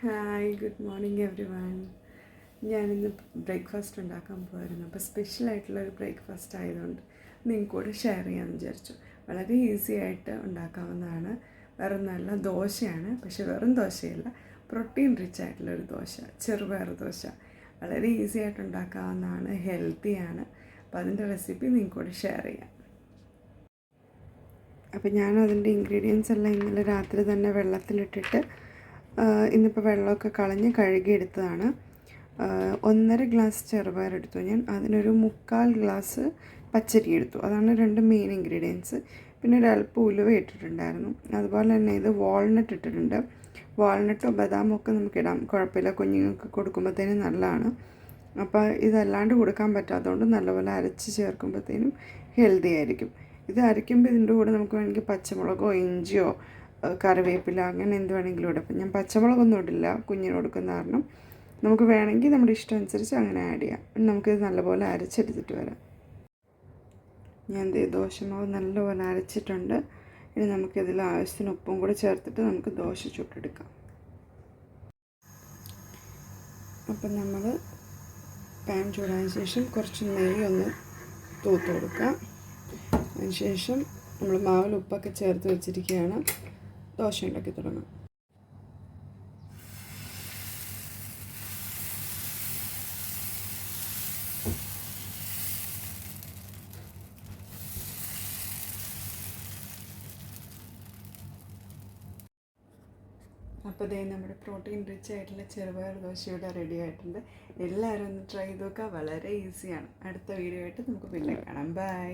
Hi, good morning every one. ഞാനിന്ന് breakfast ഉണ്ടാക്കാൻ പോയിരുന്നു. അപ്പോൾ സ്പെഷ്യലായിട്ടുള്ളൊരു ബ്രേക്ക്ഫാസ്റ്റ് ആയതുകൊണ്ട് നിങ്ങൾക്ക് കൂടെ ഷെയർ ചെയ്യാമെന്ന് വിചാരിച്ചു. വളരെ ഈസി ആയിട്ട് ഉണ്ടാക്കാവുന്നതാണ്. വേറെ നല്ല ദോശയാണ്, പക്ഷെ വെറും ദോശയല്ല, പ്രോട്ടീൻ റിച്ച് ആയിട്ടുള്ളൊരു ദോശ, ചെറുപയർ ദോശ. വളരെ ഈസി ആയിട്ട് ഉണ്ടാക്കാവുന്നതാണ്, ഹെൽത്തിയാണ്. അപ്പോൾ അതിൻ്റെ റെസിപ്പി നിങ്ങൾക്ക് കൂടെ ഷെയർ ചെയ്യാം. അപ്പോൾ ഞാനതിൻ്റെ ഇൻഗ്രീഡിയൻസ് എല്ലാം ഇന്നലെ രാത്രി തന്നെ വെള്ളത്തിലിട്ടിട്ട് ഇന്നിപ്പോൾ വെള്ളമൊക്കെ കളഞ്ഞ് കഴുകിയെടുത്തതാണ്. 1.5 ഗ്ലാസ് ചെറുപയർ എടുത്തു ഞാൻ. അതിനൊരു 3/4 ഗ്ലാസ് പച്ചരി എടുത്തു. അതാണ് 2 മെയിൻ ഇൻഗ്രീഡിയൻസ്. പിന്നെ ഒരല്പം ഉലുവ ഇട്ടിട്ടുണ്ടായിരുന്നു. അതുപോലെ തന്നെ ഇത് വാൾനട്ട് ഇട്ടിട്ടുണ്ട്. വാൾനട്ടോ ബദാമോ ഒക്കെ നമുക്കിടാം, കുഴപ്പമില്ല. കുഞ്ഞുങ്ങൾക്ക് കൊടുക്കുമ്പോഴത്തേനും നല്ലതാണ്. അപ്പോൾ ഇതല്ലാണ്ട് കൊടുക്കാൻ പറ്റാത്തതുകൊണ്ട് നല്ലപോലെ അരച്ച് ചേർക്കുമ്പോഴത്തേനും ഹെൽത്തി ആയിരിക്കും. ഇത് അരയ്ക്കുമ്പോൾ ഇതിൻ്റെ കൂടെ നമുക്ക് വേണമെങ്കിൽ പച്ചമുളകോ ഇഞ്ചിയോ കറിവേപ്പില അങ്ങനെ എന്ത് വേണമെങ്കിലും ഇടും. അപ്പം ഞാൻ പച്ചമുളകൊന്നും ഇടില്ല, കുഞ്ഞിന് കൊടുക്കുന്ന കാരണം. നമുക്ക് വേണമെങ്കിൽ നമ്മുടെ ഇഷ്ടം അനുസരിച്ച് അങ്ങനെ ആഡ് ചെയ്യാം. നമുക്കിത് നല്ലപോലെ അരച്ചെടുത്തിട്ട് വരാം. ഞാൻ ദോശമാവ് നല്ലപോലെ അരച്ചിട്ടുണ്ട്. ഇനി നമുക്കിതിൽ ആവശ്യത്തിന് ഉപ്പും കൂടെ ചേർത്തിട്ട് നമുക്ക് ദോശ ചുട്ടെടുക്കാം. അപ്പം നമ്മൾ പാൻ ചൂടായ ശേഷം കുറച്ച് നെയ്യ് ഒന്ന് തൂത്ത് കൊടുക്കാം. അതിനുശേഷം നമ്മൾ മാവിൽ ഉപ്പൊക്കെ ചേർത്ത് വെച്ചിരിക്കുകയാണ്. ദോശ ഉണ്ടാക്കി തുടങ്ങാം. അപ്പോൾ ദേ നമ്മുടെ പ്രോട്ടീൻ റിച്ച് ആയിട്ടുള്ള ചെറുപയർ ദോശ ഇവിടെ റെഡി ആയിട്ടുണ്ട്. എല്ലാവരും ഒന്ന് ട്രൈ ചെയ്ത് നോക്കുക. വളരെ ഈസിയാണ്. അടുത്ത വീഡിയോ ആയിട്ട് നമുക്ക് പിന്നെ കാണാം. ബൈ.